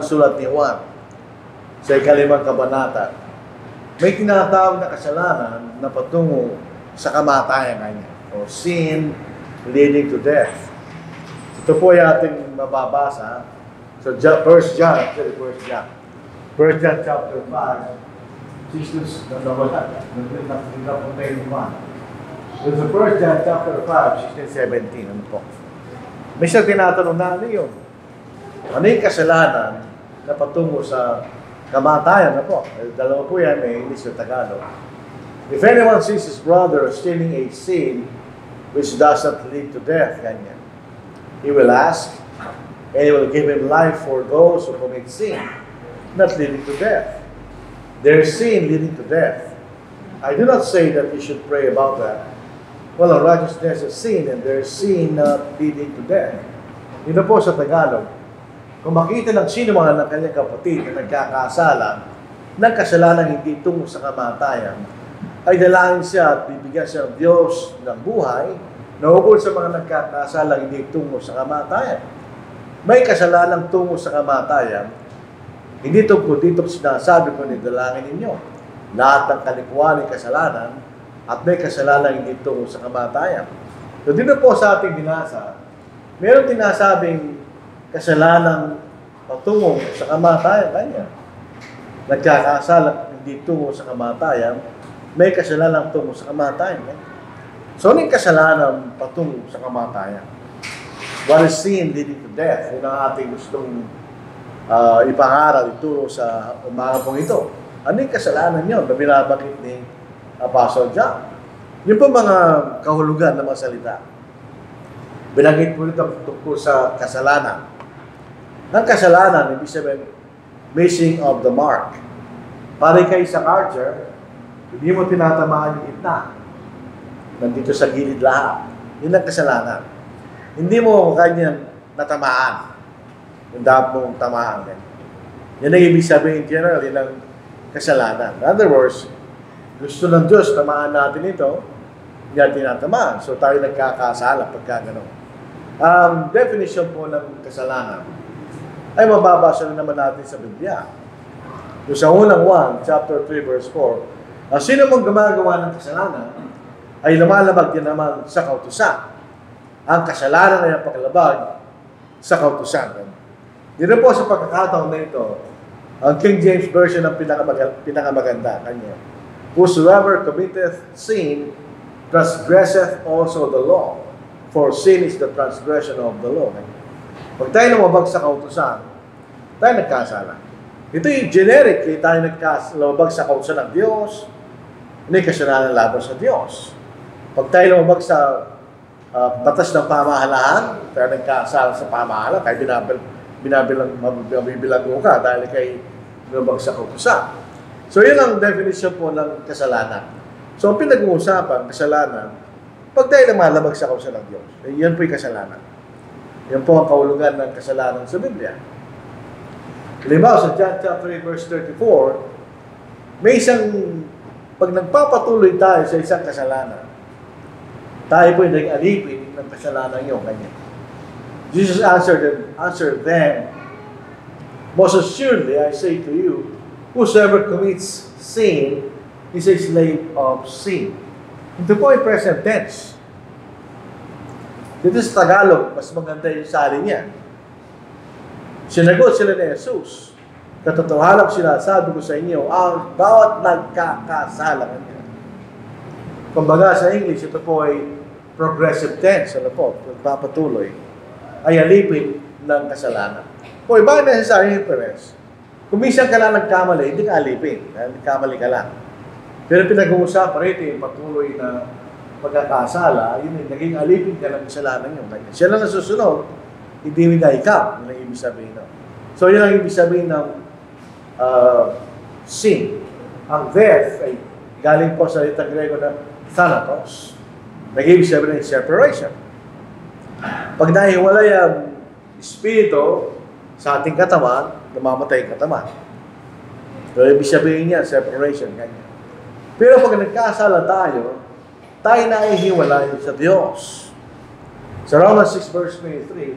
sulat ni Juan sa ikalimang kabanata, may tinatawag na kasalanan na patungo sa kamatayan kanya, o sin leading to death. Ito po ay ating mababasa sa 1 John chapter 5, Jesus na nawala. Nagpunta yung Juan. So sa 1 John chapter 5, 16-17, ano po? May siya tinatanong na ano yun? Ano yung kasalanan na patungo sa kamatayan na po? Dalawa po yan, may English na Tagalog. If anyone sees his brother stealing a sin which does not lead to death, ganyan, he will ask, and he will give him life for those who commit sin, not leading to death. Their sin leading to death. I do not say that you should pray about that. Well, unrighteousness is sin, and their sin not leading to death. Yun po sa Tagalog. Kung makita ng sino mga ng kanyang kapatid na nagkakasala ng kasalanan hindi tungo sa kamatayan, ay dalangin siya at bibigyan siya ng Diyos ng buhay na ukol sa mga nagkakasala hindi tungo sa kamatayan. May kasalanan tungo sa kamatayan, hindi tungkol dito sinasabi ko ni dalangin ninyo. Lahat ng kalikuan ay kasalanan at may kasalanan hindi tungo sa kamatayan. So dito po sa ating binasa, meron tinasabing kasalanan patungo sa kamatayan kanya. Nagkakasala hindi tungo sa kamatayan, may kasalanan tungo sa kamatayan. So ano yung kasalanan patungo sa kamatayan? What is sin leading to death? Yun ang ating gustong ipangaral ituro sa umaga pong ito. Ano yung kasalanan yun na binabakit ni Apostle John? Yun po mga kahulugan ng mga salita. Binanggit po ito tungkol sa kasalanan. Ang kasalanan, ibig sabihin, missing of the mark. Pare kayo sa archer, hindi mo tinatamaan yung gitna. Nandito sa gilid lahat. Yun ang kasalanan. Hindi mo kanyang natamaan. Yung dapat mong tamaan. Yan ang ibig sabihin, general, yun ang kasalanan. In other words, gusto ng Diyos, tamaan natin ito, hindi natin tinatamaan. So tayo nagkakasala pagka gano'n. Definition po ng kasalanan ay mababasa na naman natin sa Biblia. Yung sa unang 1, chapter 3, verse 4, ang sino mong gumagawa ng kasalanan ay lumalabag din naman sa kautusan. Ang kasalanan ay ang paglabag sa kautusan. Dito po sa pagkakataon na ito, ang King James Version ang pinakamaganda kanya. Whosoever committeth sin, transgresseth also the law. For sin is the transgression of the law. Pag tayo lumabag sa kautusan, tayo nagkasala. Ito yung generic, tayo lumabag sa kautusan ng Diyos, hindi kasalanan laban sa Diyos. Pag tayo lumabag sa batas ng pamahalaan, tayo nagkasala sa pamahalaan, tayo mabibilang ka dahil kay lumabag sa kautusan. So, yun ang definition po ng kasalanan. So, ang pinag-uusapan, kasalanan, pag tayo lumalabag sa kautusan ng Diyos, yan po yung kasalanan. Yan po ang kahulugan ng kasalanan sa Biblia. Halimbawa, sa John chapter 3, verse 34, may isang, pag nagpapatuloy tayo sa isang kasalanan, tayo po yung nag-alipin ng kasalanan yun, kanya. Jesus answered them, most assuredly, I say to you, whosoever commits sin is a slave of sin. Ito po ay present tense. Dito sa Tagalog, mas maganda yung sali niya. Sinagot sila ni Jesus. Katotohanan sila, sabi ko sa inyo, ang bawat nagkakasala niya. Kumbaga sa English, ito po ay progressive tense. Ano po? Pagpapatuloy. Ay alipin ng kasalanan. Kung iba na sa inference, kung minsan ka lang nagkamali, hindi ka alipin. Nagkamali ka lang. Pero pinag-uusapan rito yung patuloy na pagkakasala, yun yung naging alipin ka ng kasalanan yun. Siya lang nasusunod, hindi na ikaw. Yun ang ibig sabihin. No? So yun ang ibig sabihin ng sin. Ang death ay galing po sa litang Grego na thanatos. Nag-ibig sabihin ng separation. Pag nahiwalay ang espiritu sa ating katawan, namamatay ang katawan. So, ibig sabihin niya, separation, ganyan. Pero pag nagkasala tayo na ihiwalay sa Diyos. Sa Romans 6 verse 23,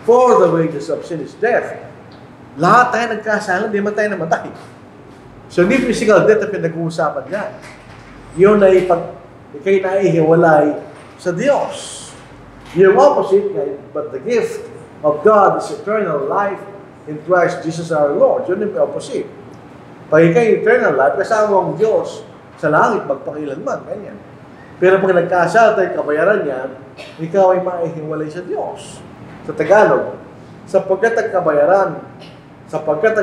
for the wages of sin is death, Lahat tayo nagkasala, di man tayo namatay. So, hindi physical death ang pinag-uusapan niya. Yun ay ikay naihiwalay sa Diyos. Yung opposite, but the gift of God is eternal life in Christ Jesus our Lord. Yun yung opposite. Pag ikay eternal life, kasama ang Diyos sa langit, magpakilanman. Ganyan. Pero pag nagkasala tayo, kabayaran yan, ikaw ay maihiwalay sa Diyos. Sa Tagalog, sapagkat ang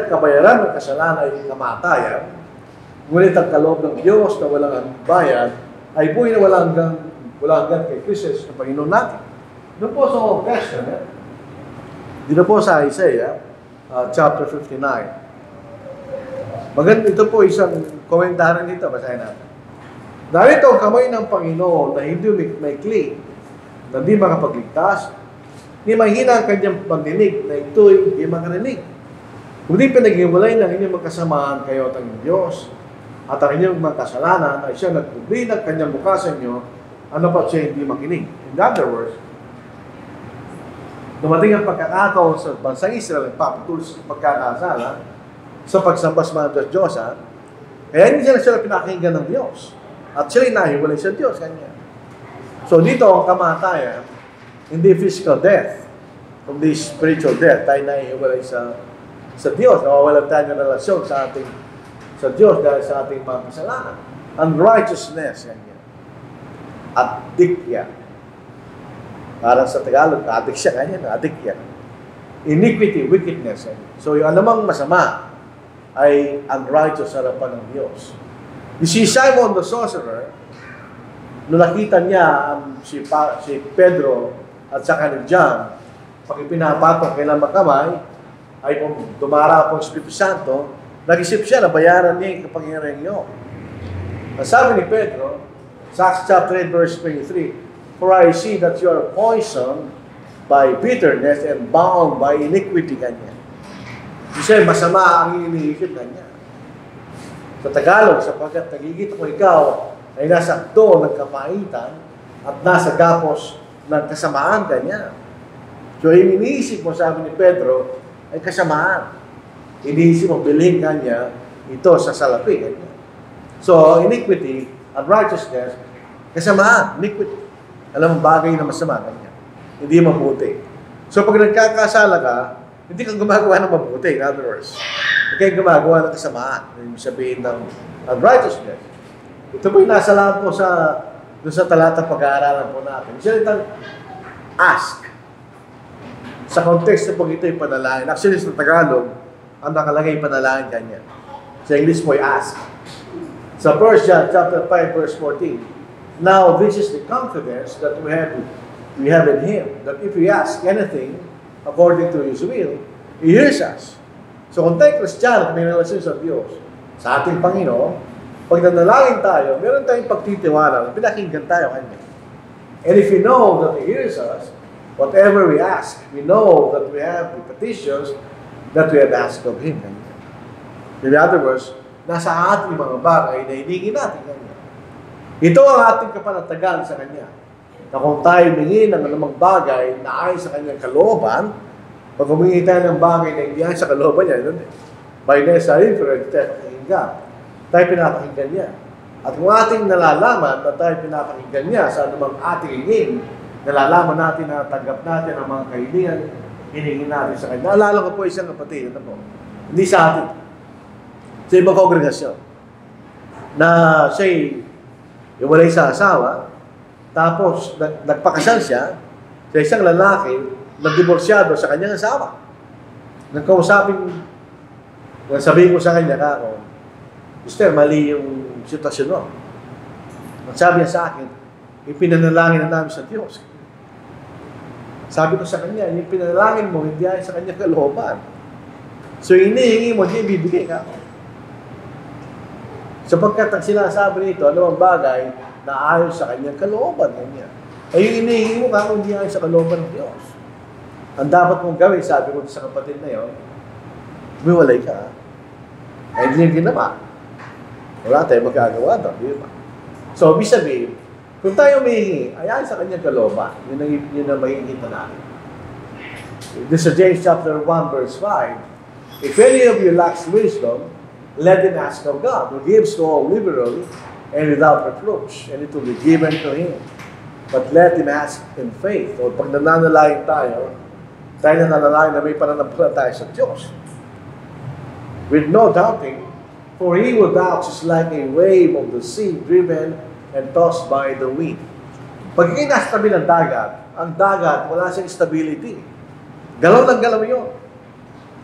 kabayaran ng kasalanan ay kamatayan, ngunit ang kaloob ng Diyos na walang bayan ay buhay na walang hanggan kay Kristo na Panginoon natin. Doon po sa Old Testament, dito po sa Isaiah, chapter 59. Ito po isang komentaran dito, basahin natin. Narito ang kamay ng Panginoon na hindi maikli, na hindi makapagligtas, hindi mahina ang kanyang pandinig, na ito'y hindi makarinig. Kung di pinag-iwalay ng inyong magkasamaan kayo at ang Diyos, at ang inyong mga kasalanan ay siya nagkubli ng kanyang mukha sa inyo, ano pa siya hindi makinig. In other words, dumating ang pagkakataon sa bansang Israel, nagpapatuloy sa pagkakasala, sa pagsambas ng Diyos, kaya hindi sila pinakinggan ng Diyos. At sila nahiwalay sa Diyos. Kanya. So dito, ang kamatayan, hindi physical death, kundi spiritual death. Tayo nahiwalay sa Diyos. Nawawalan tayo ng relasyon sa Diyos dahil sa ating mga kasalanan. Unrighteousness. Kanya. Addict yan. Parang sa Tagalog, addict siya. Kanya, addict yan. Iniquity, wickedness. So yung anumang masama ay unrighteous sa harapan ng Diyos. You see, Simon the sorcerer, nung nakita niya si Pedro at saka ni John, pag ipinapatok kailang makamay, ay kung dumara po ang Espiritu Santo, nag-isip siya na bayaran niya yung kapangyarihan niyo. Ang sabi ni Pedro, sa Acts chapter 8, verse 23, "For I see that you are poisoned by bitterness and bound by iniquity," kanya. Kasi masama ang iniisip kanya. Sa Tagalog, sapagkat nagigit ko ikaw ay nasa akto ng kapaitan at nasa gapos ng kasamaan kanya. So, yung iniisip mo, sabi ni Pedro, ay kasamaan. Iniisip mo, bilhin kanya ito sa salapi. Kanya. So, iniquity, unrighteousness, kasamaan, iniquity. Alam mo, bagay na masama kanya. Hindi mabuti. So, pag nagkakasala ka, hindi kang gumagawa ng mabuti. In other words, hindi kang gumagawa ng kasamaan. Yung sabihin ng unrighteousness. Ito po yung nasa lahat po doon sa talatang pag-aaralan po natin. Salitang ask. Sa context na pag ito yung panalangin. Actually, sa Tagalog, ang nakalagay yung panalangin kanya. Sa English po ay ask. Sa 1 John chapter 5, verse 14, "Now this is the confidence that we have in Him, that if we ask anything according to His will, He hears us." So kung tayo Kristiyano, may relasyon sa Diyos, sa ating Panginoon, pag nanalangin tayo, meron tayong pagtitiwala, pinakinggan tayo kanya. And if we know that He hears us, whatever we ask, we know that we have the petitions that we have asked of Him. In other words, nasa ating mga bagay na hiningin natin kanya. Ito ang ating kapanatagan sa kanya. Na kung tayo hingin ng anumang bagay na ayon sa kanyang kalooban, pag humingi tayo ng bagay na hindi ayon sa kalooban niya, yun by necessary inference, tayo pinapakinggan niya. At kung ating nalalaman na tayo pinapakinggan niya sa anumang ating hingin, nalalaman natin na tanggap natin ang mga kahilingan, hiningin natin sa kanya. Naalala ko po isang kapatid, hindi sa atin, sa ibang kongregasyon, na siya'y iwalay sa asawa, tapos nagpakasal siya sa isang lalaki na diborsyado sa kanyang asawa. Sabihin ko sa kanya, "Mister, mali yung sitwasyon mo." Sabi niya sa akin, "Ipinanalangin na namin sa Diyos." Sabi ko sa kanya, "Yung pinanalangin mo, hindi ay sa kanyang kalooban. So, hinihingi mo, hindi bibigay ka." Sapagkat ang sinasabi nito, ano ang bagay na ayon sa kanyang kalooban niya. Ay yung hinihingi mo ka kung hindi ayon sa kalooban ng Diyos. Ang dapat mong gawin, sabi ko sa kapatid na yun, bumiwalay ka. Ay hindi ginawa. Wala tayong magagawa doon. Di ba? So, ibig sabihin, kung tayo humihingi, ay ayon sa kanyang kalooban. Yun ang makikita natin. This is James chapter 1, verse 5. If any of you lacks wisdom, let him ask of God, who gives to all liberally and without reproach, and it will be given to him. But let him ask in faith. O pag nananalangin tayo nananalangin na may pananampalataya sa Diyos. With no doubting, for he who doubts is like a wave of the sea driven and tossed by the wind. Pag ikay nasa tabi ng dagat, ang dagat, wala siyang stability. Galaw ng galaw yun.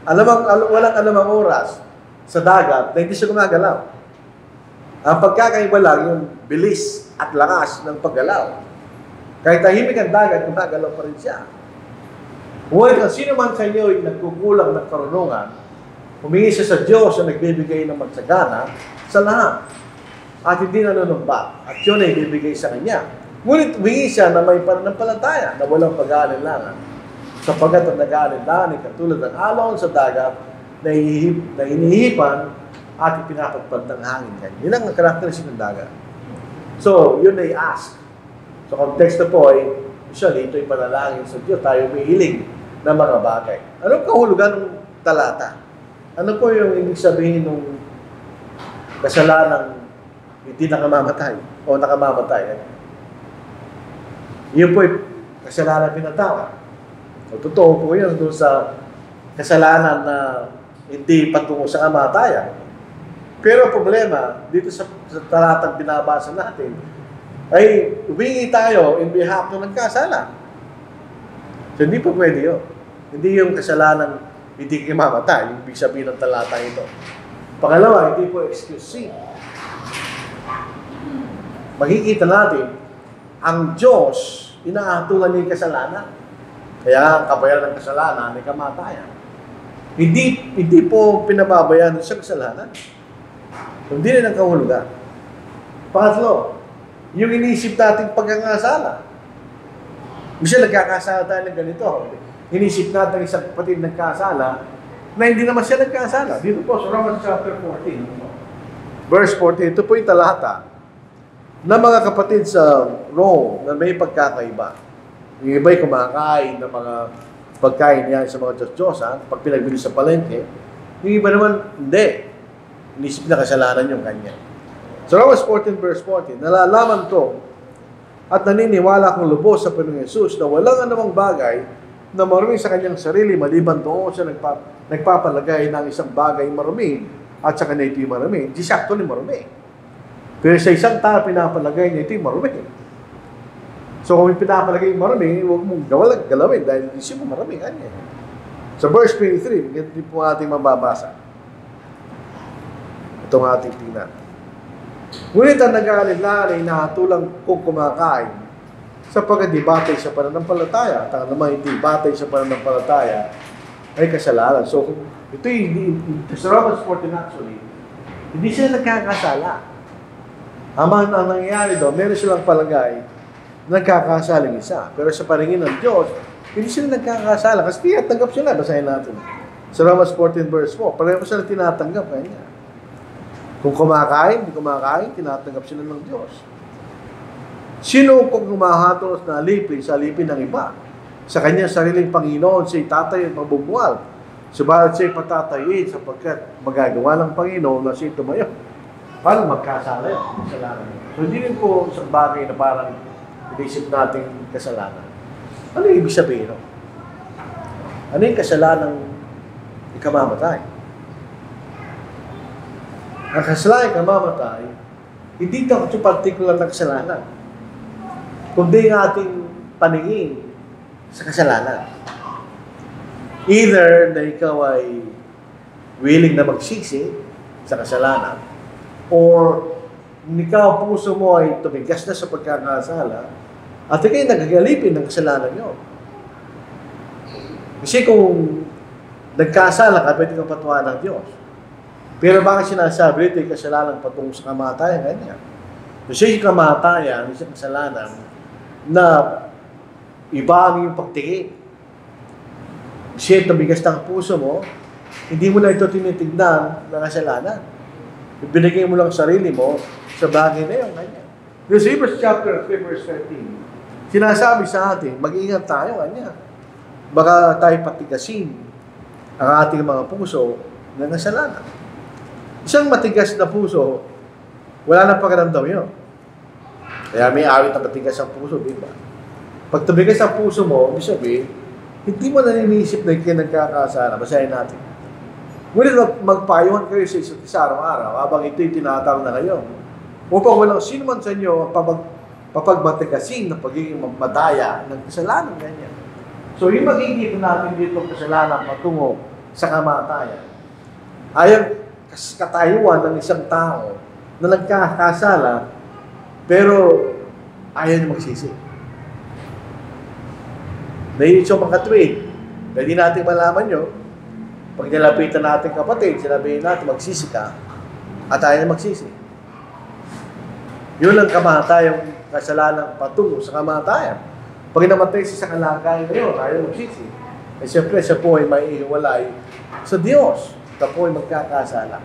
Walang anumang oras sa dagat na hindi siya gumagalaw. Ang pagkakaiba lang yung bilis at lakas ng paggalaw. Kahit tahimik ang dagat, gumagalaw pa rin siya. Ngunit sino man sa inyo ay nagkukulang ng karunungan, humingi siya sa Diyos na nagbibigay ng magsagana sa lahat. At hindi nanunumbat. At yun ay bibigay sa kanya. Ngunit humingi siya na may pananampalataya na walang pag-aalinlangan. Sapagat ang nag-aalinlangan ay katulad ng alon sa dagat na hinihipan at ipinapagpad ng hangin kanya. Yun ang karakteristik ng dagat. So, yun ay ask. So, konteksto po ay, usually, ito ay panalangin sa Diyos. Tayo umihiling ng mga bagay. Anong kahulugan ng talata? Ano po yung ibig sabihin ng kasalanang hindi nakamamatay o nakamamatay? Yun po ay kasalanan pinatawad. So, totoo po yun doon sa kasalanan na hindi patungo sa kamatayan. Pero problema, dito sa talatang binabasa natin, ay humingi tayo in behalf ng nagkasala. So, hindi po pwede yun. Hindi yung kasalanan hindi kimamatay, yung ibig sabihin ng talata ito. Pangalawa, hindi po excuse sin. Makikita natin, ang Diyos, inaatulan niya yung kasalanan. Kaya ang kabayaran ng kasalanan ay kamatayan. Hindi po pinababayan sa kasalanan. Hindi rin ang kahulugan. Pangatlo, yung inisip natin pagkakasala. Kasi nagkakasala tayo ng ganito. Inisip natin isang kapatid nagkasala na hindi naman siya nagkasala. Dito po sa Romans chapter 14. Verse 14, ito po yung talata na mga kapatid sa Rome na may pagkakaiba. Yung iba'y kumakain ng mga pagkain niya sa mga Diyos-Diyosan, pag pinagbili sa palengke. Yung iba naman, hindi. Inisip na kasalanan yung kanya. Sa Romans 14 verse 14, nalalaman ko at naniniwala akong lubos sa Panginoong Yesus na walang anumang bagay na marumi sa kanyang sarili maliban doon siya nagpapalagay ng isang bagay marumi at sa kanya ito'y marumi. Di siya actually marumi. Pero sa isang tao pinapalagay niya ito'y marumi. So kung pinapalagay yung marumi, huwag mong galawin dahil hindi siya marumi. Kanya. Sa verse 23, hindi po ating mababasa. Itong ating tingnan. Ngunit ang nag-aalala ay nakatulang kung kumakain sapagkat di batay sa pananampalataya at ang naman hindi batay sa pananampalataya ay kasalanan. So, ito sa Romans 14 actually, hindi sila nagkakasala. Ang nangyayari doon, meron silang palagay nagkakasaling isa. Pero sa paningin ng Diyos, hindi sila nagkakasala kasi tinatanggap sila. Basahin natin. Sa Romans 14 verse 4, pareho sila tinatanggap kanya. Kung kumakain, hindi kumakain, tinatanggap sila ng Diyos. Sino kung humahatos na alipin sa alipin ng iba? Sa kanyang sariling Panginoon, siya'y tatay at mabubuwal. Subalit siya'y patatayin sapagkat magagawa ng Panginoon na siya'y tumayo. Paano magkasala yun? Kasalanan. So, hindi rin po sa bagay na parang inisip natin kasalanan. Ano yung ibig sabihin? Ano yung kasalanan ikamamatay? Ang kasalanan ikamamatay, hindi ito particular na kasalanan. Kundi ang ating paningin sa kasalanan. Either na ikaw ay willing na magsisi sa kasalanan, or ikaw, puso mo ay tumigas na sa pagkakasala, at ikay nagagalipin ng kasalanan nyo. Kasi kung nagkasala ka, pwede kang patuwa ng Diyos. Pero bakit sinasabi ito yung kasalanan patungo sa kamatayan? Ganyan. Kasi yung kamatayan, isang kasalanan na iba ang iyong pagtingin. Kasi tumigas ng puso mo, hindi mo na ito tinitignan na kasalanan. Binigay mo lang sarili mo sa bagay na yun. Yung Hebrews chapter 3 verse 13, sinasabi sa atin, mag-ingat tayo, kanya. Baka tayo patigasin ang ating mga puso na kasalanan. Isang matigas na puso, wala nang pakiramdam yun. Kaya may awit na matigas ang puso, di ba? Pag tumigas ang puso mo, ibig sabihin, hindi mo naninisip na nagkakasala. Basahin natin. Ngunit magpayuhan kayo sa isa't isa araw-araw habang ito'y tinatawag na kayo. Upang walang sino man sa inyo ang papagbatigasin na pagiging madaya ng kasalanan. Ganyan. So, yung magiging natin dito kasalanan patungo sa kamatayan ay ang katayuan ng isang tao na nagkakasala pero ayaw na magsisi. Dahil ito mga katwid, pwede natin malaman nyo, pag nilapitan natin kapatid, sinabihin natin magsisi ka at ayaw na magsisi. Yun ang kamatayang kasalanan patungo sa kamatayan. Pag namatay siya sa kalagayan ngayon, ayaw magsisi. Eh siyempre, siya po ay maiiwalay sa Diyos. Siya po ay magkakasala.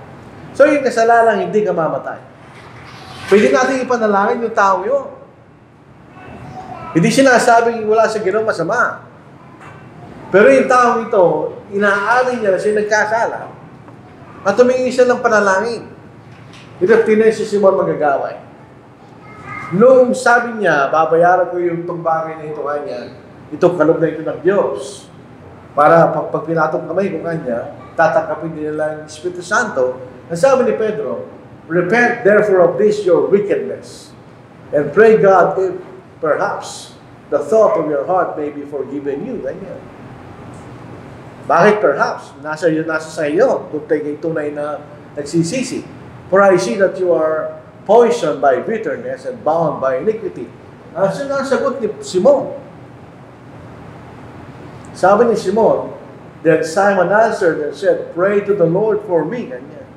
So yung kasalanan, hindi ka mamatay. Pwede natin ipanalangin yung tao yun. Hindi sinasabing wala sa ginawang masama. Pero yung taong ito, inaari niya na siya nagkasala at tumingin siya ng panalangin. Ito, tinay si Simon magagaway. Noong sabi niya, babayaran ko yung tumbangin na ito kanya, itong kalog na ito ng Diyos. Para pag pinatong kamay ko kanya, tatanggapin nila yung Espiritu Santo. Ang sabi ni Pedro, repent therefore of this your wickedness, and pray God if perhaps the thought of your heart may be forgiven you. Ganyan. Bakit perhaps? Nasa sa iyo kung tayo tunay na nagsisisi. For I see that you are poisoned by bitterness and bound by iniquity. So nasagot ni Simon. Sabi ni Simon, then Simon answered and said, pray to the Lord for me, ganyan,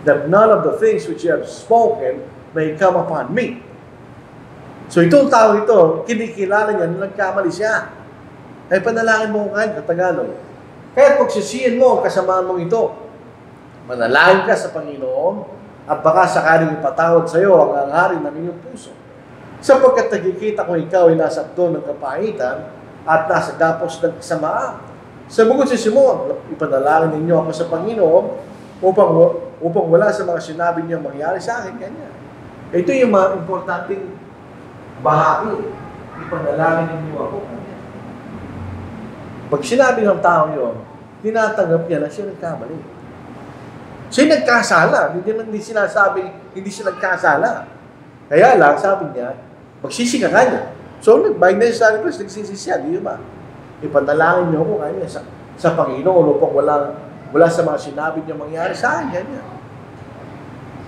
that none of the things which you have spoken may come upon me. So itong tao ito, kinikilala niya na nagkamali siya. Ay panalangin mo kahit sa Tagalog. Kaya pagsisihin mo ang kasamaan mong ito, manalangin ka sa Panginoon at baka sakaling ipatawad sa iyo ang hangarin ng iyong puso. Sapagkat nakikita ko ikaw ay nasa akto ng kapahitan at nasa gapos ng kasamaan. Sabagot si Simon, ipanalangin ninyo ako sa Panginoon upang wala sa mga sinabi niyo mangyari sa akin. Ganyan. Ito yung mga importanteng bahagi. Ipanalangin ninyo ako. Pag sinabi ng tao yun, tinatanggap niya na siya nagkamali. Siya nagkasala. Hindi sinasabing hindi siya nagkasala. Kaya lang, sabi niya, magsisi ka kanya. So, nagbayad na siya sa akin, nagsisi siya, di ba? Ipanalangin niyo ako kanya sa Panginoon upang wala sa mga sinabi niya mangyari sa akin. Ganyan.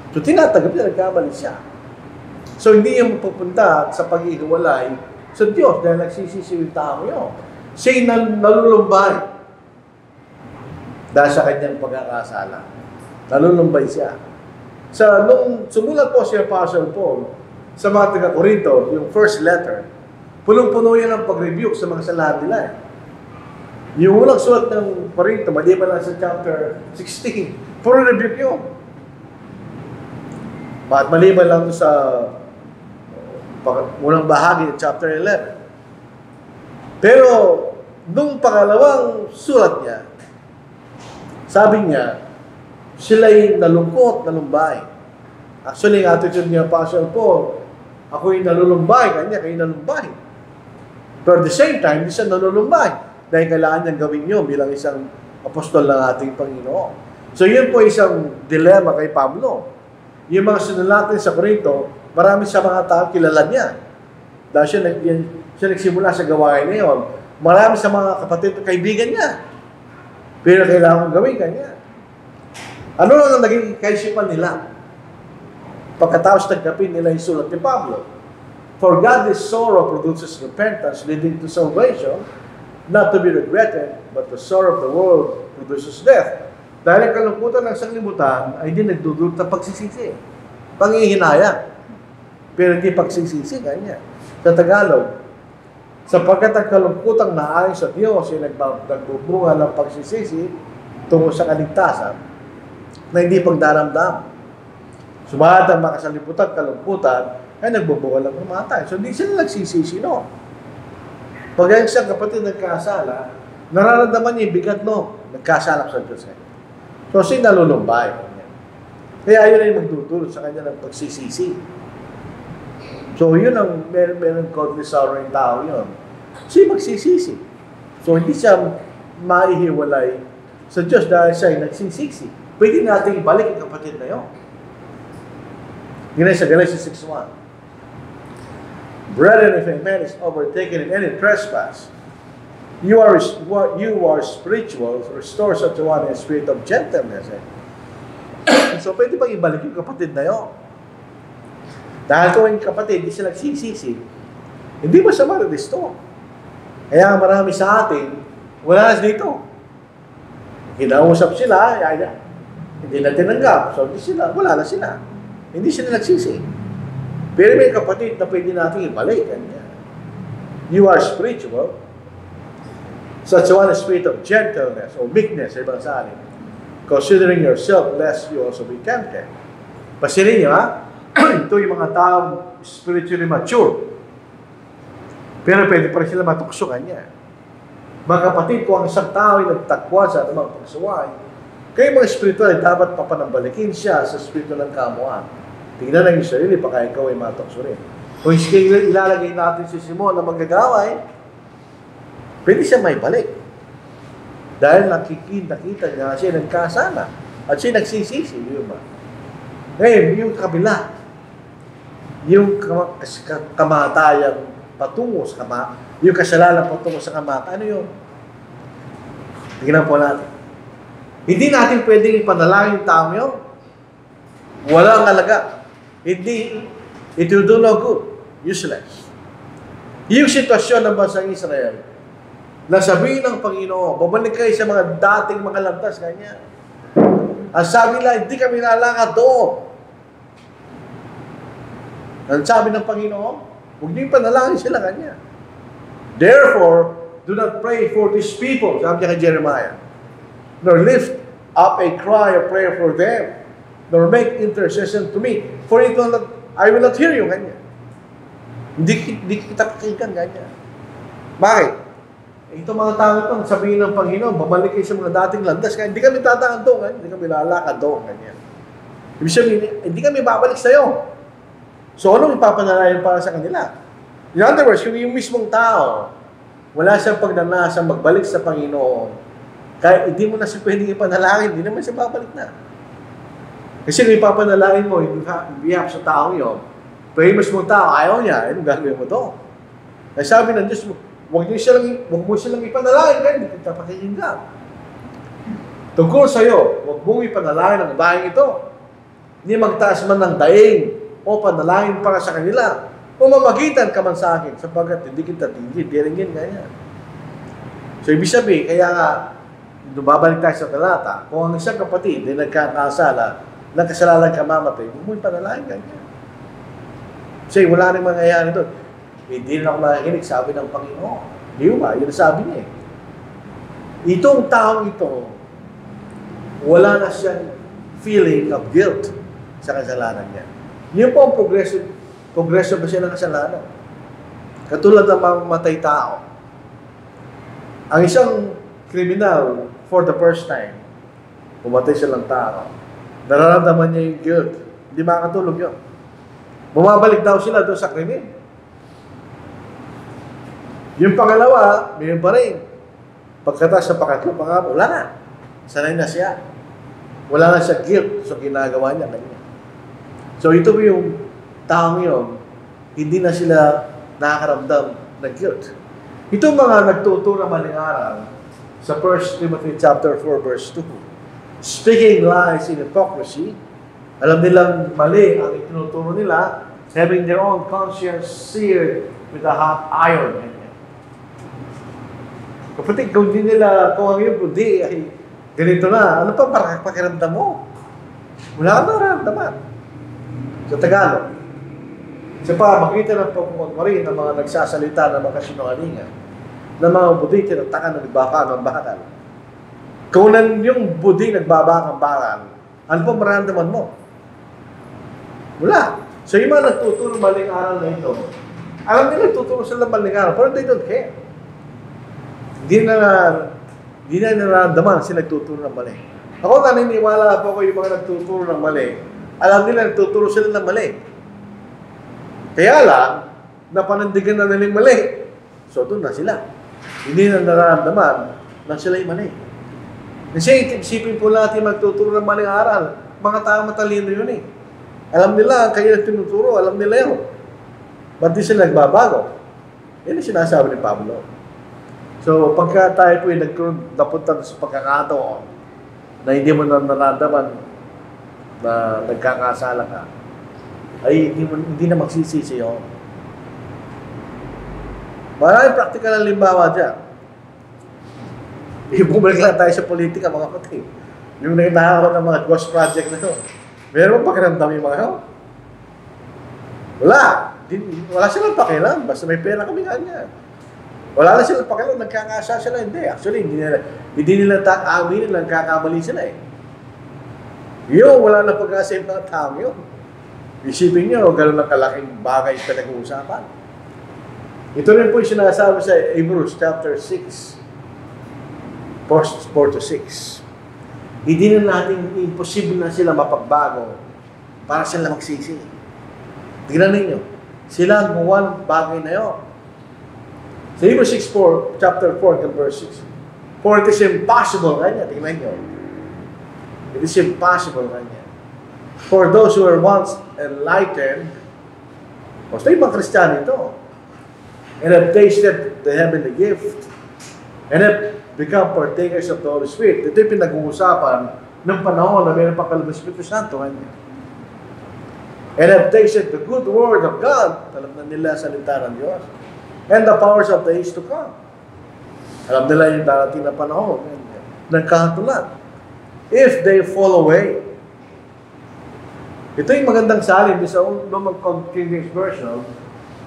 So, tinatanggap niya, nagkamali siya. So, hindi yung pupunta sa pag-ihiwalay sa Diyos dahil nagsisisi yung tao yun. Siya'y nalulumbay dahil sa kanyang pagkakasala. Nalulumbay siya. Nung sumulat po si Apostle Paul sa mga taga-Corinto, yung first letter, punong-puno yan ang pag-rebuke sa mga kasalanan nila. Yung unang sulat ng Corinto, maliban lang sa chapter 16, puro rebuke yun. At maliban lang sa unang bahagi ng chapter 11. Pero, nung pangalawang sulat niya, sabi niya, sila'y nalungkot, nalumbay. Actually, ang attitude niya, Apostle Paul, ako'y nalulumbay, kanya kayo nalumbay. Pero at the same time, hindi siya nalulumbay. Dahil kailangan niyang gawin yun bilang isang apostol ng ating Panginoon. So, yun po isang dilema kay Pablo. Yung mga sinulatan sa Corinto, marami sa mga tao kilala niya. Dahil siya nagsimula sa gawain na yun. Marami sa mga kapatid at kaibigan niya. Pero kailangan kong gawin kanya. Ano lang ang naging kaisipan nila? Pagkatapos nagkapin nila yung sulat ni Pablo. For godly sorrow produces repentance leading to salvation, not to be regretted, but the sorrow of the world produces death. Dahil ang kalungkutan ng sanglibutan ay hindi nagdudulot ng pagsisisi. Panghihinayang. Pero hindi pagsisisi, kanya. Sa Tagalog, sapagkat ang kalungkutang naayon sa Diyos ay nagbubunga ng pagsisisi tungo sa kaligtasan na hindi pagdaramdam. Sumahat ang makasalibutan, kalungkutan, ay nagbubunga ng pumatay. So, hindi sila nagsisisi, no? Pag ang isang kapatid nagkasala, Nararamdaman niya yung bigat mo. Nagkasalap sa Diyos. So, siya nalulumbay. Kaya yun ay magdudulot sa kanya ng pagsisisi. So, yun ang meron godly sorrow yung tao yun. Siya magsisisi. So, hindi siya maihiwalay sa Diyos dahil siya ay nagsisisi. Pwede natin ibalik ang kapatid na yun. Yun ay sa Galatians 6:1. Brethren, if a man is overtaken in any trespass, you are spiritual, restore such a one in a spirit of gentleness. So, pwede pang ibalik yung kapatid na yun. Dahil kung yung kapatid, hindi sila nagsisisi, hindi mo siya ma-restore. Kaya marami sa atin, wala na dito. Kinausap sila, hindi na tinanggap. So, wala na sila. Hindi sila nagsisi. Pero may kapatid na pwede natin ibalik. You are spiritual. Such one is spirit of gentleness or meekness, ibang sa atin. Considering yourself, lest you also be tempted. Pasilin niyo, ha? Ito yung mga taong spiritually mature. Pero pwede pa rin sila matukso kanya. Mga kapatid, kung ang isang tao ay nagtakwa sa anumang pagsuway, kayo mga spiritual ay dapat papanambalikin siya sa spirito ng kamuan. Tingnan lang yung sarili, baka ikaw ay matukso rin. Kung ilalagay natin si Simon na magagaway, pwede siya may balik. Dahil nakikita niya siya nagkasala. At siya nagsisisi, yun ba? Ngayon, yung kabila, yung kamatayang patungo sa yung kasalanan patungo sa kamatayan, ano yun? Tingnan po natin. Hindi natin pwedeng ipanalangin yung tao yun. Walang alaga. Hindi, it will do no good. Useless. Yung sitwasyon ng bansang Israel, nasabihin ng Panginoon, babalik kayo sa mga dating mga landas, kanya. Ang sabi nila, hindi kami lalakad doon. Ang sabi ng Panginoon, huwag niyo panalangin sila kanya. Therefore, do not pray for these people, sabi niya kay Jeremiah, nor lift up a cry of prayer for them, nor make intercession to me, for I will not hear you, kanya. Hindi kita pakinggan, kanya. Bakit? Ito mga tao ito, sabihin ng Panginoon, babalik kayo sa mga dating landas, kaya hindi kami tatangan doon, hindi kami lalakad doon, kanya. Ibig sabihin, hindi kami babalik sa iyo. So, anong ipapanalayan para sa kanila? In other words, yung mismong tao, wala siyang pagnanasa magbalik sa Panginoon, kaya hindi mo na siya pwedeng ipanalangin, hindi naman siya babalik na. Kasi kung ipapanalangin mo, in behalf sa tao yun, pero yung mismong tao, ayaw niya, anong gagawin mo doon? Kaya sabi ng Diyos, huwag mo silang ipanalangin, kaya hindi kita pakikinggan. Tungkol sa iyo, huwag mong ipanalangin ang bahay ito. Hindi magtaas man ng daing o panalangin para sa kanila. O mamagitan ka man sa akin, sapagkat hindi kita tiringin, ganyan. So, ibig sabihin, kaya nga, babalik tayo sa talata, kung ang isang kapatid ay nagkakasala, nagkasalanan ka mamatay, huwag mo ipanalangin, ganyan. Kasi wala rin mangyayari doon. Hindi na ako makikinig, sabi ng Panginoon. Di ba? Yun sabi niya eh. Itong taong ito, wala na siyang feeling of guilt sa kasalanan niya. Yun po ang progression ba siya ng kasalanan? Katulad ng mamatay tao. Ang isang kriminal, for the first time, pumatay siya ng tao, nararamdaman niya yung guilt. Hindi makakatulog yun. Bumabalik daw sila doon sa krimen. Yung pangalawa, mayroon pa rin. Pagkatas sa pakatlo, wala na. Sanay na siya. Wala na siya guilt sa ginagawa niya kanya. So ito yung taong yun, hindi na sila nakakaramdam ng guilt. Ito mga nagtuturo maling aral sa 1 Timothy chapter 4 verse 2. Speaking lies in hypocrisy, alam nilang mali ang itinuturo nila, having their own conscience seared with a hot iron. Kapatid, kung hindi nila, kung ang iyong budi ay ganito na, ano pa pakiramdam mo? Wala ka na naramdaman. Sa Tagalog. Sa makita ng pagmamari ng mga nagsasalita ng mga sinungalingan, ng mga budi tinatakan na nagbabaka ng bakal. Kung yung budi nagbabaka ng bakal, ano pa maramdaman mo? Wala. So yung mga nagtuturo maling aral na ito, alam nila nagtuturo sila maling aral, pero they don't care. Hindi na nararamdaman sila nagtuturo ng mali. Ako naniniwala po ko yung mga nagtuturo ng mali. Alam nila nagtuturo sila ng mali. Kaya lang, napanindigan na nilang mali. So doon na sila. Hindi na nararamdaman na sila yung mali. Kasi isipin po natin magtuturo ng maling aral. Mga tao matalino yun eh. Alam nila, kaya tinuturo, alam nila yun. Ba't di sila nagbabago? Yan ang sinasabi ni Pablo. So, pagka tayo po yung napunta sa pagkakataon na hindi mo na nararamdaman na nagkakasala ka, ay hindi na magsisisi yun. Maraming practical na limbawa dyan. Bumalik lang tayo sa politika, mga kapatid. Yung nakita ng mga ghost project na ito. Meron pa pakiramdam yung mga yun? Wala silang pakialam. Basta may pera kami kanya. Wala na silang pakialam. Nagkakasa sila. Hindi. Actually, hindi nila aminin lang kakamali sila eh. Yung wala na pag-asa yung mga tao yun. Isipin nyo, gano'n na kalaking bagay sa pinag-uusapan. Ito rin po yung sinasabi sa Hebrews chapter 6. Verses 4-6. Hindi na natin imposible na sila mapagbago para sila magsisi. Tignan ninyo. Sila ang one bagay na yun. Sa Hebrews 6:4, chapter 4, verse 6. For it is impossible, kanya. Tignan nyo. It is impossible, kanya. For those who were once enlightened, basta yung mga Kristiyano ito, and have tasted the heavenly gift, and have become partakers of the Holy Spirit. Ito yung pinag-uusapan ng panahon na mayroon pa kalabas Espiritu Santo. And have tasted the good word of God. Alam na nila salita ng Diyos. And the powers of the age to come. Alam nila yung darating na panahon. Nagkahatulan. If they fall away. Ito yung magandang salin sa Roman King James Version.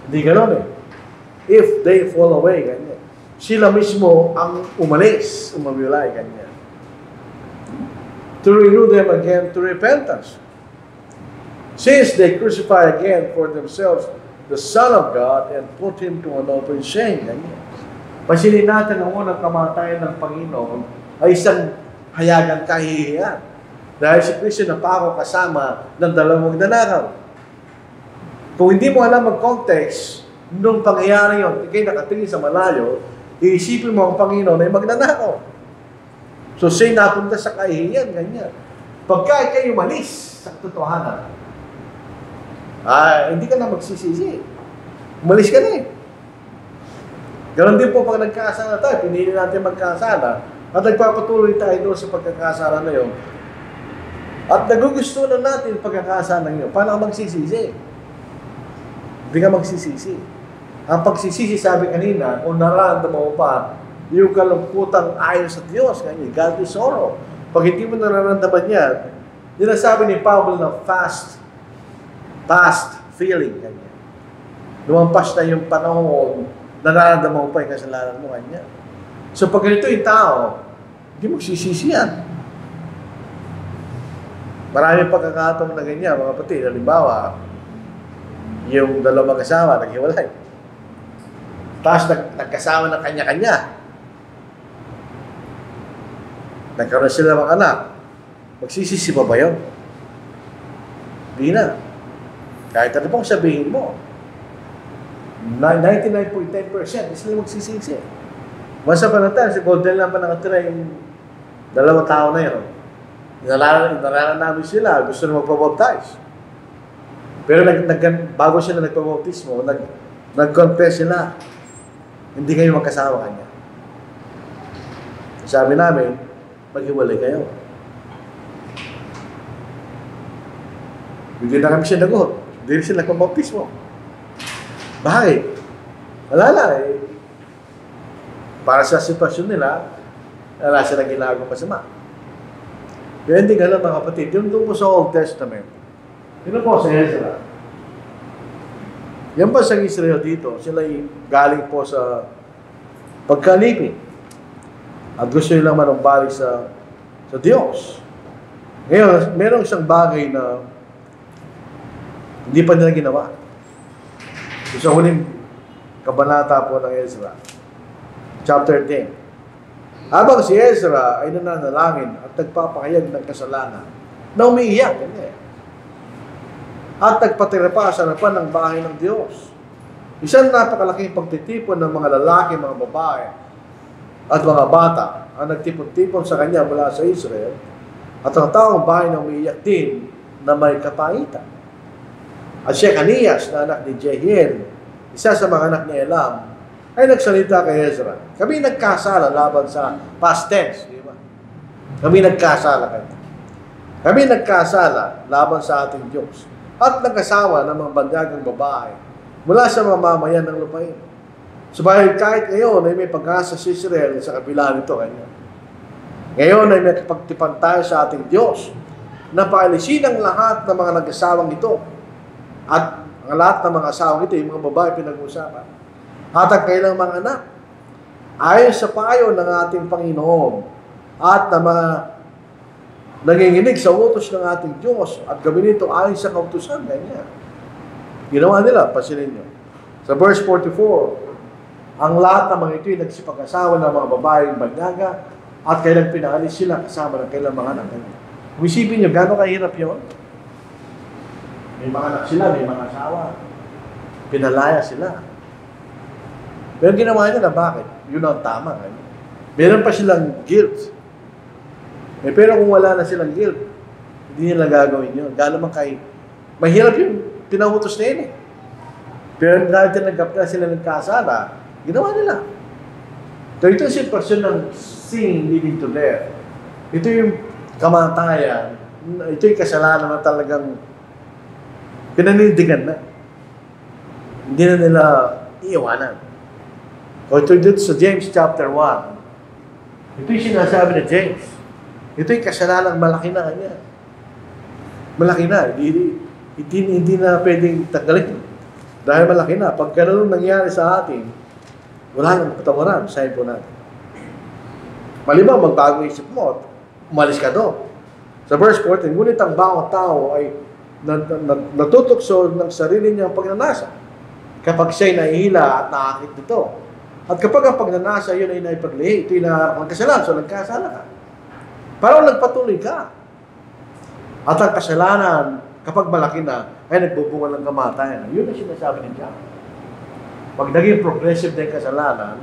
Hindi gano'n eh. If they fall away, ganyan. Sila mismo ang umalis, umawilay, ganyan. To renew them again to repentance. Since they crucify again for themselves the Son of God and put Him to an open shame, ganyan. Pansinin natin ang unang kamatayan ng Panginoon ay isang hayagang kahihiyan. Dahil si Kristo na pa ako kasama ng dalawang nanakaw. Kung hindi mo alam ang context, nung pangyayari yun, ikay nakatingin sa malayo, iisipin mo ang Panginoon ay magnanakaw. So, siya napunta sa kahihiyan, ganyan. Pagka ikay umalis sa katotohanan, hindi ka na magsisisi. Umalis ka na eh. Ganon din po pag nagkasala tayo, pinili natin magkasala, at nagpapatuloy tayo doon sa pagkakasala na yun, at nagugusto na natin pagkakasala na yun, paano ka magsisisi? Hindi ka magsisisi. Ang pagsisisi, sabi kanina, kung nararamdaman mo pa, yung kalungkutang ayon sa Diyos, ganyan, godly sorrow. Pag hindi mo nararamdaman yan, yun ang sabi ni Pablo na past feeling, ganyan. Lumampas na yung panahon, nararamdaman mo pa yung kasalanan mo, ganyan. So pag ganito yung tao, hindi magsisisi yan. Maraming pagkakataon na ganyan, mga kapatid. Halimbawa, yung dalawang mag-asawa, naghiwalay. Tapos nagkasama ng kanya-kanya. Nagkaroon sila ng anak. Magsisisi pa ba yun? Hindi na. Kahit ano pong sabihin mo, 99.10% sila magsisisi. Once upon a time, si Golden lang pa nakatira yung dalawang tao na yun. Inalaran namin sila, gusto na magpabaptize. Pero bago sila nagpabaptismo, nag-confess sila, hindi kayo magkasama kanya. Sabi namin, maghiwalay kayo. Hindi na kami siya nagot. Hindi sila nagpabaptismo. Bakit? Wala na eh. Para sa sitwasyon nila, wala silang ginagawang masama. Kaya hindi ganun mga kapatid. Yung doon po sa Old Testament, yun po sa Israel. Yan ba sa Israel dito? Sila galing po sa pagkalipin. At gusto nila manumbalik sa Diyos. Ngayon, meron isang bagay na hindi pa nila ginawa. Sa huling kabanata po ng Ezra, chapter 10. Habang si Ezra ay nananalangin at nagpapahayag ng kasalanan, na umiiyak. At nagpatira pa sa harapan ng bahay ng Diyos. Isang napakalaking pagtitipon ng mga lalaki, mga babae, at mga bata ang nagtipon-tipon sa kanya mula sa Israel, at ang taong bahay na umiiyak din na may kapaitan. At Shechanias na anak ni Jehiel, isa sa mga anak ni Elam, ay nagsalita kay Ezra. Kami nagkasala laban sa past tense, di ba? Kami nagkasala kayo. Kami nagkasala laban sa ating Diyos at nagkasawa ng mga banyagang babae mula sa mamamayan ng lupain. Subalit kahit ngayon ay may pag-asa si Israel sa kabila nito. Ngayon ay may kapagtipan tayo sa ating Diyos na paalisin ang lahat ng mga nag-asawang ito. At ang lahat ng mga asawang ito, yung mga babae pinag-uusapan. At ang kailang mga anak, ayon sa payo ng ating Panginoon at ng mga nanginginig sa utos ng ating Diyos at gawin ito ayon sa kautusan. Ganyan. Ginawa nila, pasinin nyo. Sa verse 44, ang lahat ng mga ito'y nagsipag-asawa ng mga babaeng banyaga at kailang pinaalis sila kasama ng kailang mga anak. Isipin nyo, gano'ng kahirap yun? May mga anak sila, may mga asawa. Pinalaya sila. Pero ginawa nila, bakit? Yun ang tama. Meron pa silang guilt. Pero kung wala na silang guilt, hindi nila gagawin yun. Gano'n man kayo. Mahirap yung pinahutos na yun. Pero dahil tinanggap na sila ng kasala, ginawa nila. So ito yung sitwasyon ng sin leading to death. Ito yung kamatayan. Ito yung kasalanan na talagang pinanindigan na. Hindi na nila iiwanan. O ito dito sa James chapter 1. Ito yung sinasabi ni James. Ito yung kasalanan malaki na kanya. Malaki na. Hindi na pwedeng tanggalin. Dahil malaki na. Pag ganun nangyari sa atin, wala nang patawaran. Sahin po natin. Malibang magbago isip mo, umalis ka doon. Sa verse 14, ngunit ang bawat tao ay natutukso ng sarili niyang pagnanasa kapag siya'y nahihila at nakakit nito. At kapag ang pagnanasa yun ay naipaglihi, ito'y naharap ng kasalanan, so nagkasala ka. Parang nagpatuloy ka. At ang kasalanan, kapag malaki na, ay nagbubunga ng kamatayan. Yun ang sinasabi ni John. Pag naging progressive na yung kasalanan,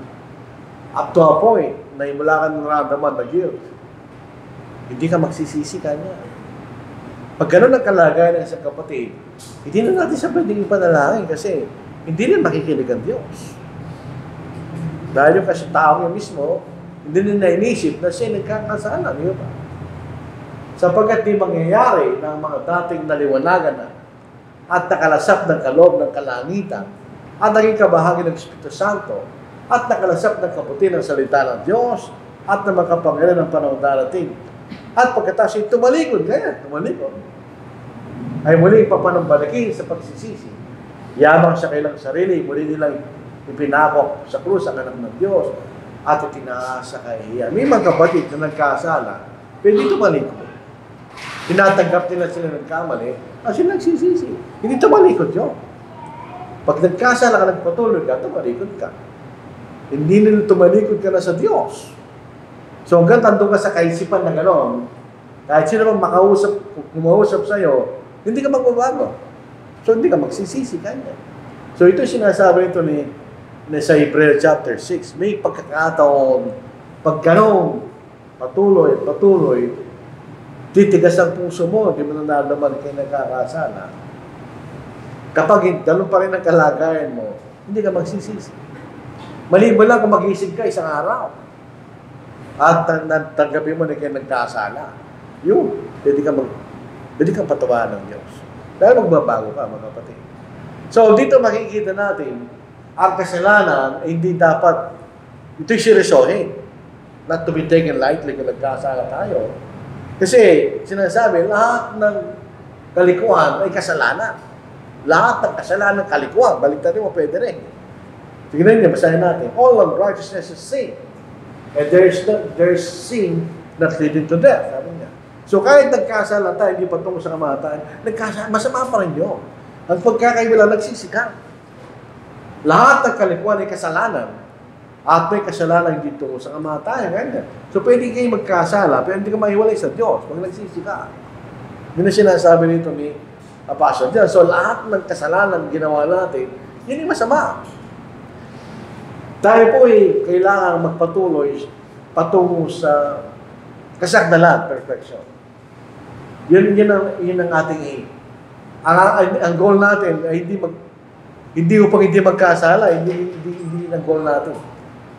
up to a point, na wala ka ng nararamdaman na guilt, hindi ka magsisisi kanya. Pag gano'n ang kalagayan ng isang kapatid, hindi na natin sa pwedeng ipanalangin kasi hindi rin makikinig ang Diyos. Dahil yung kasi tao niya mismo, hindi nila inisip na siya nagkakasala, di ba? Sapagkat di mangyayari ng mga dating naliwanagan na at nakalasap ng kaloob ng kalangitan at naging kabahagi ng Espiritu Santo at nakalasap ng kaputi ng salita ng Diyos at ng makapangyarihan ng panahon darating. At pagkatapos ay tumalikod, ay muling papanambalakin sa pagsisisi. Yamang sa kailang sarili, muli nilang ipinakok sa krus ang anak ng Diyos at itinaasa kay Iya. May mga kapatid na nagkasala, pwede tumalikod. Tinatanggap nila sila nagkamali, kasi nagsisisi. Hindi tumalikod yun. Pag nagkasala ka, nagpatuloy ka, tumalikod ka. Hindi nila tumalikod ka na sa Diyos. So hanggang tandong ka sa kaisipan na gano'n, kahit sino mang kumausap sa'yo, hindi ka magbabago. So hindi ka magsisisi kanya. So ito sinasabi ito ni sa Hebrews chapter 6. May pagkakataon, pag gano'n, patuloy, titigas ang puso mo, di mo na nalaman kayo nagkakasala. Kapag ganun pa rin ang kalagayan mo, hindi ka magsisisi. Maliban lang kung magising ka isang araw at tanggapin mo na kayo nagkasala. Yun, pwede kang patawanan ng Diyos. Dahil magbabago ka, mga kapatid. So, dito makikita natin, ang kasalanan, hindi dapat, ito'y seryosohin. Not to be taken lightly kung nagkasala tayo. Kasi, sinasabi, lahat ng kalikuan ay kasalanan. Lahat ng kasalanan ng kalikuan, baliktad mo, pwede rin. Tignan niyo, basahin natin. All unrighteousness is sin. And there's sin that leading to death. Sabi niya. So kahit nagkasala tayo, hindi patungo sa kamatayan, masama pa rin yun. Ang pagkakaiwala, nagsisikan. Lahat ng kalikuan ay kasalanan. At may kasalanan dito sa kamatayan. Ganyan. So pwede kayo magkasala, pero hindi ka mahiwalay sa Diyos pag nagsisi ka. Yun ang sinasabi nito ni Apostle John. So lahat ng kasalanan ginawa natin, yun yung masama. Tayo po kailangan magpatuloy patungo sa kasagdalan, perfection. Yun ang ating aim. Ang goal natin ay hindi magkasala, hindi ang goal natin.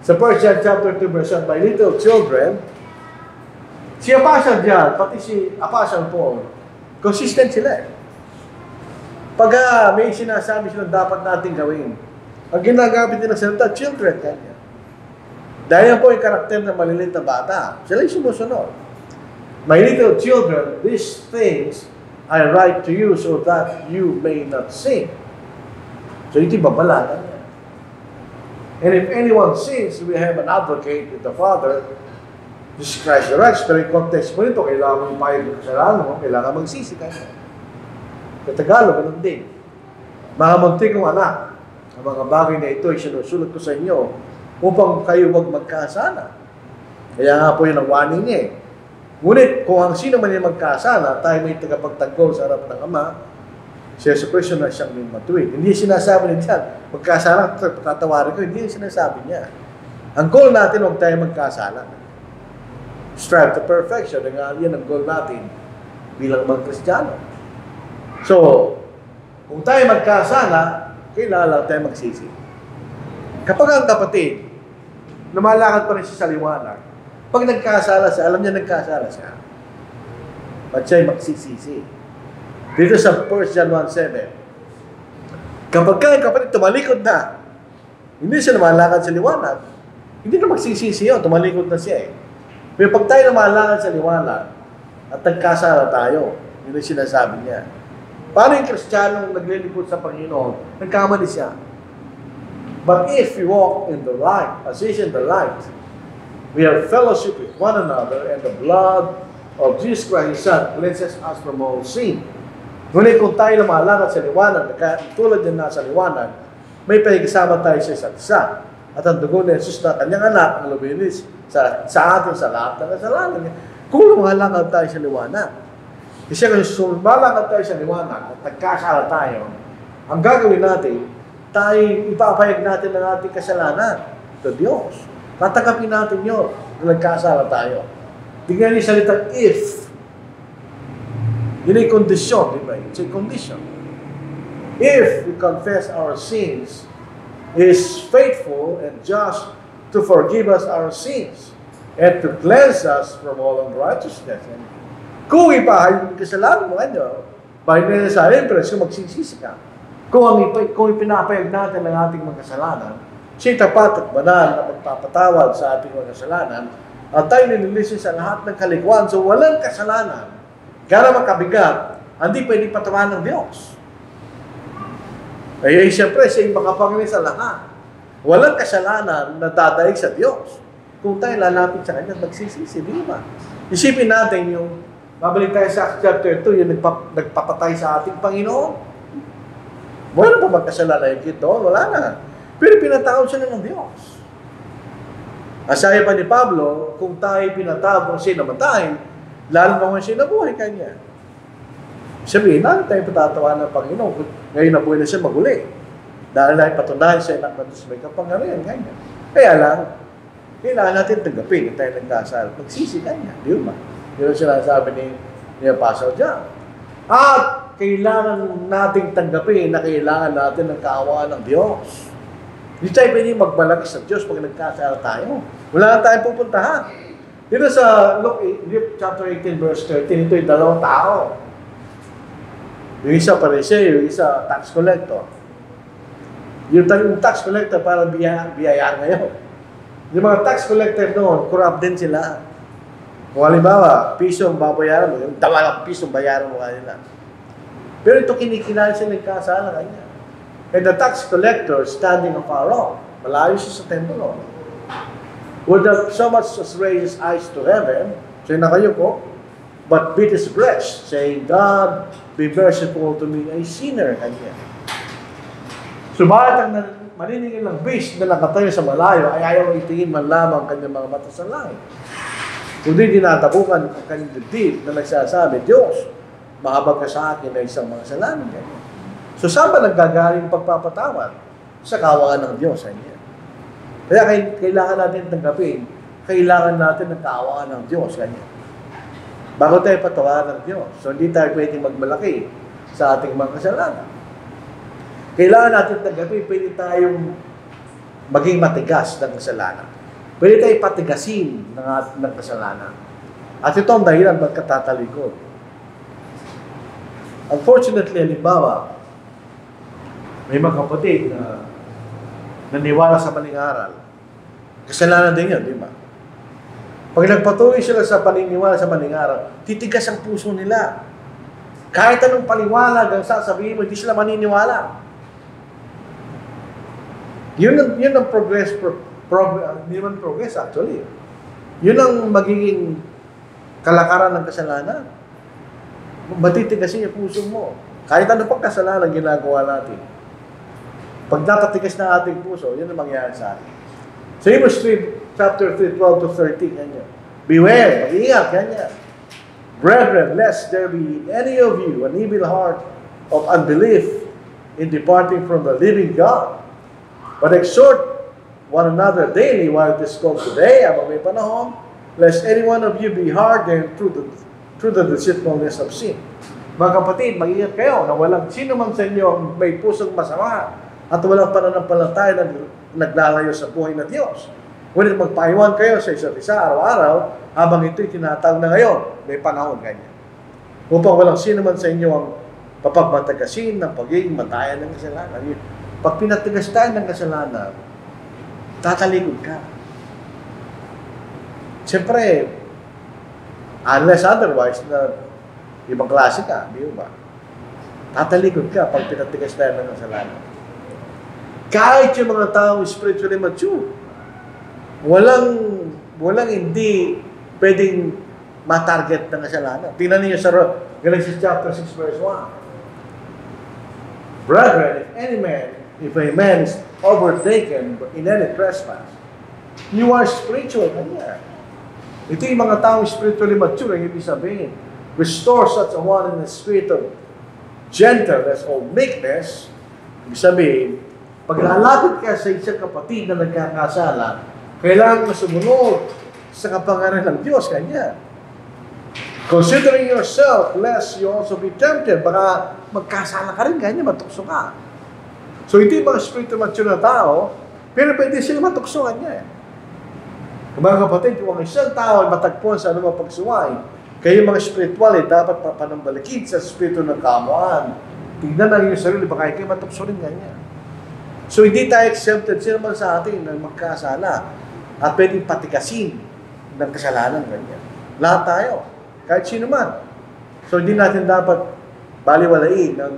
Sa 1 John chapter 2 verse 1, my little children, si Apostle John, pati si Apostle Paul, consistent sila. Pag may sinasabi sila dapat natin gawin, ang ginagamit nila salita, children, kanya. Dahil yan po yung karakter ng maliliit na bata. Sila yung sumusunod. My little children, these things I write to you so that you may not sin. So ito yung babala. And if anyone sins, we have an advocate with the Father, Jesus Christ the righteous. Pero yung context mo nito, kailangan mong pahit ng kasalanan mo, kailangan magsisi ka. Sa Tagalog, ganun din. Mga munti kong anak, ang mga bagay na ito ay sinusulat ko sa inyo upang kayo huwag magkasala. Kaya nga po yun ang warning niya. Ngunit kung ang sino man yung magkasala, tayo may tagapagtanggol sa harap ng Ama, si Jesus Cristo na siyang may matuwid. Hindi sinasabi niya dyan, magkasala, patatawarin ko, hindi sinasabi niya. Ang goal natin, huwag tayo magkasala. Strive to perfection, yan ang goal natin bilang mga Kristiyano. So, kung tayo magkasala, kailangan tayo magsisi. Kapag ang kapatid, lumalakad pa rin siya sa liwanag, pag nagkasala siya, alam niya nagkasala siya, at siya'y magsisisi. Dito sa 1 John 1:7, kapag ang kapatid tumalikod na, hindi siya lumalakad sa liwanag, hindi na magsisisi yun, tumalikod na siya eh. Pero pag tayo lumalakad sa liwanag, at nagkasala tayo, yun ang sinasabi niya. Paano yung Kristiyanong naglilingkod sa Panginoon? Nagkamali siya. But if we walk in the light, as is in the light, we have fellowship with one another, and the blood of Jesus Christ, His Son, cleanses us from all sin. Ngunit kung tayo lumalakad sa liwanag, tulad din nasa liwanag, may pagkasama tayo sa isa't isa. At ang dugo ni Jesus na kanyang anak, ang luminis sa atin sa lahat ng kasalanan niya. Kung lumalakad tayo sa liwanag, kasi kung lumalakad tayo sa liwanag at nagkasala tayo, ang gagawin natin, tayo ipapayag natin ang ating kasalanan sa Diyos. Tatanggapin natin yun kung nagkasala tayo. Tingnan niyo salitang if. Yun ay kondisyon, di ba? It's a condition. If we confess our sins, He is faithful and just to forgive us our sins and to cleanse us from all unrighteousness. And kung ipahayag yung kasalanan mo, by necessary inference, kung magsisisi ka, kung ipinapayag natin ang ating mga kasalanan, siya tapat at banal na magpapatawad sa ating mga kasalanan, at tayo nililisin sa lahat ng kalikuan. So walang kasalanan, gano'n makabigat, hindi pwedeng patawanan ng Diyos. Ay siyempre, siya yung makapangyarihan sa lahat. Walang kasalanan na dadaig sa Diyos. Kung tayo lalapit sa Kanya, magsisisi, di ba? Isipin natin yung, babalik tayo sa Acts chapter 2, yung nagpapatay sa ating Panginoon. Wala pa magkasalanan yung kito? Wala na. Pero pinatawad siya ng Diyos. Asaya pa ni Pablo, kung tayo pinatawad kung siya namatay, lalo naman siya nabuhay Kanya. Sabihin, natin tayo patatawa ng Panginoon. Ngayon na buhay na siya maguli. Dahil ay patunayan siya na may kapangyarihan. Ganyan. Kaya lang, kailangan natin tanggapin na tayo nagkasal. Magsisi Kanya. Di ba? Yun ang sinasabi ni Apostle John. At kailangan nating tanggapin na kailangan natin ng kaawaan ng Diyos. Hindi tayo pwede magbalak sa Diyos pag nagkasal tayo. Wala na tayong pupuntahan. Dito sa Luke chapter 18 verse 13, ito yung dalawang tao. Yung isa Pariseo, yung isa tax collector. Yung tax collector parang biyayaan ngayon. Yung mga tax collector noon, corrupt din sila. Kung halimbawa, piso ang babayaran mo, yung dawalang piso ang bayaran mo kanila. Pero ito kinikilala siya nagkasala kanya. And the tax collector standing afar off, malayo siya sa templo. Would have so much as raised his eyes to heaven, siya na kayo ko, but beat his breast, saying, God, be merciful to me, a sinner. Kanya. Subalit ang maniningil ng beast na nakatayo sa malayo ay ayaw itingin man lamang kanyang mga mata sa langit. Kundi dinatabukan ang kanyang dibdib na nagsasabi, Diyos, mahabag ka sa akin na isang mga salamin. So saan ba naggagaling pagpapatawad? Sa kaawaan ng Diyos. Kaya kailangan natin tanggapin, kailangan natin ng kaawaan ng Diyos. Bago tayo patawaran ng Diyos. So hindi tayo pwedeng magmalaki sa ating mga kasalanan. Kailangan natin tanggapin, pwede tayong maging matigas ng kasalanan. Pwede tayong patigasin ng kasalanan. At ito ang dahilan ba't katatalikod. Unfortunately, halimbawa, may mga kapatid na naniwala sa maling aral. Kasalanan din yun, di ba? Pag nagpatuloy sila sa paniniwala sa maling aral, titigas ang puso nila. Kahit anong paliwanag ang sasabihin mo, hindi sila maniniwala. Yun ang hindi naman progress actually. Yun ang magiging kalakaran ng kasalanan. Matitigasin yung puso mo. Kahit ano pang kasalanan ginagawa natin. Pag napatigas na ating puso, yun ang mangyayari sa atin. Sa Hebrews 3, chapter 3, 12 to 13, ganyan. Beware, mag-iingat, ganyan. Brethren, lest there be in any of you an evil heart of unbelief in departing from the living God. But exhort one another daily while it is called today, habang may panahon, lest any one of you be hardened through the deceitfulness of sin. Mga kapatid, mag-ingat kayo na walang sino man sa inyo may pusong masama at walang pananampalataya na naglalayo sa buhay na Diyos. Ngunit magpaiwan kayo sa isa't isa araw-araw habang ito'y tinatawag na ngayon, may panahon ganyan. Upang walang sino man sa inyo ang papagmatagasin ng pagiging matayan ng kasalanan. Pag pinatigas tayo ng kasalanan, tatalikod ka. Siyempre, unless otherwise, na ibang klase ka, di ba? Tatalikod ka pag pinatigas tayo ng kasalanan. Kahit yung mga tao spiritually mature, walang hindi pwedeng matarget ng kasalanan. Tingnan niyo sa Galatians chapter 6 verse 1. Brethren, if a man is overtaken in any trespass, you are spiritual. Kanya. Ito yung mga taong spiritually mature, ang ibig sabihin. Restore such a one in the spirit of gentleness or meekness. Ibig sabihin, pag lalapit ka sa isang kapatid na nagkakasala, kailangan mo sumunod sa kapangyarihan ng Diyos, kanya. Considering yourself, lest you also be tempted. Baka magkasala ka rin, kanya, matukso ka. So, ito yung mga spiritual mature na tao, pero pwede sila matukso, kanya. Mga kapatid, kung ang isang tao ay matagpuan sa anumang pagsuway, kayo mga spiritual dapat panambalikin sa spirito ng kamuan. Tingnan na yung sarili, baka kayo matukso rin, kanya. So, hindi tayo exempted. Sino man sa atin na magkasala at pwedeng patikasin ng kasalanan, ganyan. Lahat tayo. Kahit sino man. So, hindi natin dapat baliwalain ng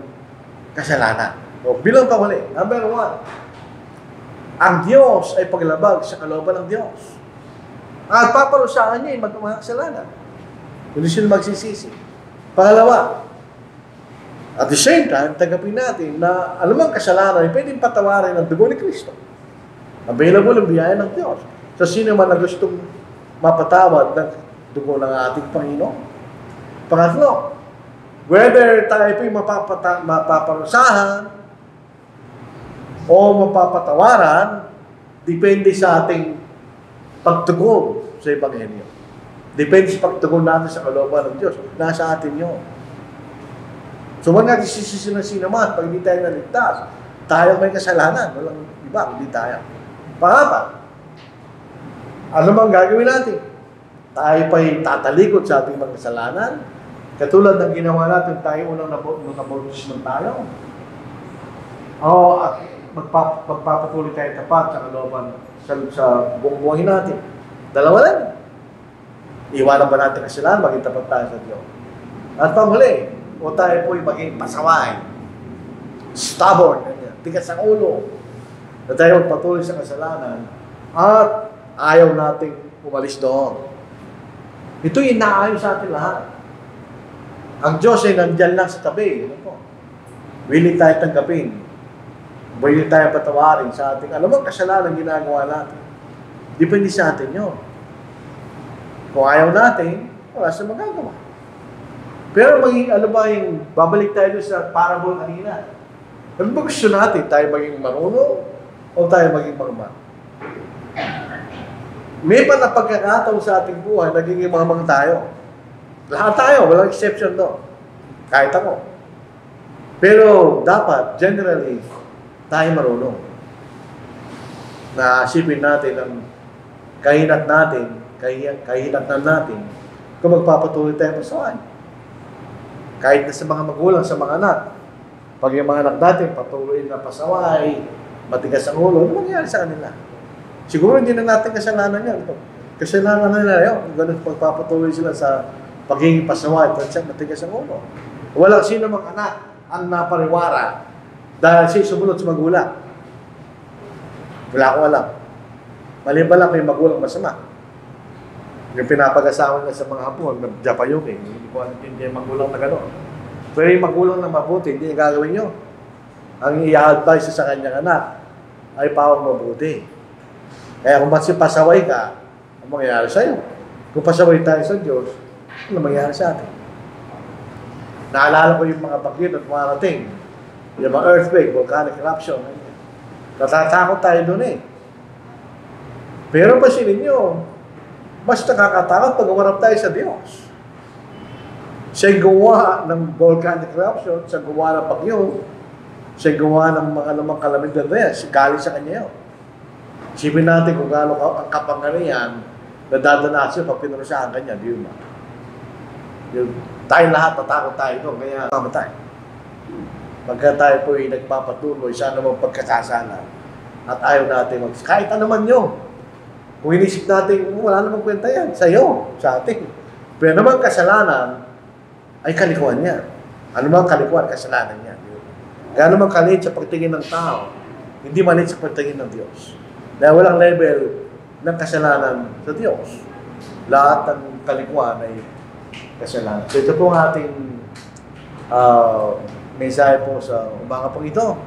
kasalanan. So, bilang pahuli, number 1, ang Diyos ay paglabag sa kalooban ng Diyos. At paparusahan niya yung mga kasalanan. Hindi sila magsisisi. Pangalawa, at the same time, tagapin natin na anumang kasalanan ay pwedeng patawarin ng dugo ni Kristo. Available ang biyaya ng Diyos. So, sino man na gustong mapatawad ng dugo ng ating Panginoon. Pangatlo, whether tayo po'y mapaparusahan o mapapatawaran, depende sa ating pagtugon sa Ebanghelyo. Depende sa pagtugon natin sa kalooban ng Diyos. Nasa atin yun. So, huwag natin sisisi ng sinaman pag hindi tayo naligtas. Tayo may kasalanan. Walang iba, hindi tayo. Pangapat, ano bang gagawin natin? Tayo pa'y tatalikod sa ating mga kasalanan. Katulad ng ginawa natin, tayo unang nabautisman tayo. O at magpapatuloy tayo tapat sa kalooban sa buong buhay natin. Dalawa lang. Iwanan ba natin kasalanan, maging tapat tayo sa Diyos. At panghuli, o tayo po'y maging pasaway, stubborn, tigas ang ulo, na tayo magpatuloy sa kasalanan, at ayaw nating umalis doon. Ito yung inaayos sa atin lahat. Ang Diyos ay nandyan lang sa tabi. Willing tayo tanggapin Pwede tayo patawarin sa ating, alam mo, kasalanan ginagawa natin. Depende sa atin yun. Kung ayaw natin, wala sa magagawa. Pero maging, ano ba yung, babalik tayo sa parable kanina. Ano ba gusto natin? Tayo maging marunong o tayo maging marunong? May pa na pagkakataon sa ating buhay, naging mamang tayo. Lahat tayo, walang exception no. Kahit ako. Pero dapat, generally, tayo marunong. Naasipin natin ang kahinatnan natin kung magpapatuloy tayo pasaway. Kahit na sa mga magulang, sa mga anak. Pag yung mga anak natin patuloy na pasaway, matigas ang ulo, ano mangyayari sa kanila? Siguro hindi na natin kasalanan yan. Kasalanan na nila yun. Ganun pagpapatuloy sila sa pagiging pasaway, matigas ang ulo. Walang sino mang anak ang napariwara dahil siya sumunod sa magulang. Wala akong alam. Mali ba lang may magulang masama? Yung pinapag-asawa niya sa mga hapon, nag-japayuki, hindi ko alam hindi yung magulang na gano'n. Pero yung magulang na mabuti, hindi niya gagawin nyo. Ang i-advise sa kanyang anak ay pawang mabuti. Kaya kung pasaway ka, ano mangyayari sa'yo? Kung pasaway tayo sa Diyos, ano mangyayari sa atin? Naalala ko yung mga bagyo at marating. Yung mga earthquake, volcanic eruption. Natatakot tayo doon eh. Pero pasinin nyo, mas nakakatakot pag umarap tayo sa Diyos. Siya gawa ng volcanic eruption, siya gawa ng bagyo, siya gawa ng mga namang kalamidad na yan, galing sa kanya yun. Isipin natin kung gaano ang kapangyarihan na dadanasin pag pinurusahan kanya, di ba? Tayo lahat, tatakot tayo doon, kaya mamatay. Pagka tayo po ay nagpapatuloy sa anumang pagkakasala at ayaw natin kahit ano man yun. Kung inisip natin, wala namang kwenta yan, sa'yo, sa atin. Pero naman kasalanan ay kalikuan niya. Ano mang kalikuan, kasalanan niya. Kaya naman kalit sa pagtingin ng tao, hindi malit sa pagtingin ng Diyos. Dahil walang level ng kasalanan sa Diyos. Lahat ng kalikuan ay kasalanan. So ito po ang ating mensahe po sa umaga po ito.